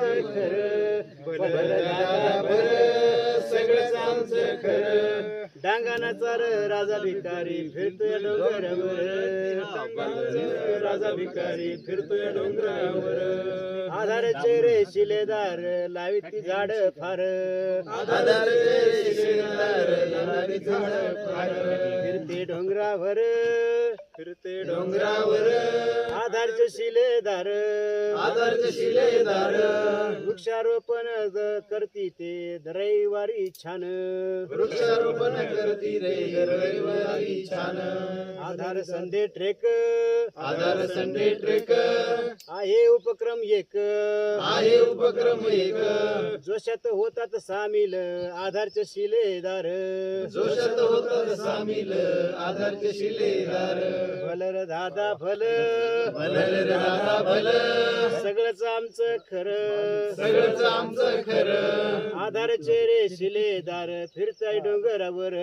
आमचं खरं भलं दादा भलं सगळंच आमचं खरं डांगाना चार राजा भिकारी फिरतोय डोंगरावर राजा भिकारी फिरतोय डोंगरावर आधारचे रे शिलेदार लावीत ती झाड फार आधारचे शिलेदार लावीत झाड फार फिरते डोंगरावर फिरते डोंगरावर आधारचे शिलेदार वृक्षारोपण करती ते रविवारी छान वृक्षारोपण करती रे रविवारी छान आधार संडे ट्रेक आहे उपक्रम एक जोशात होतात सामील आधारचे शिलेदार भलर दादा भल सगळंच आमचं खरं आधारचे रे शिलेदार फिरताय डोंगरावर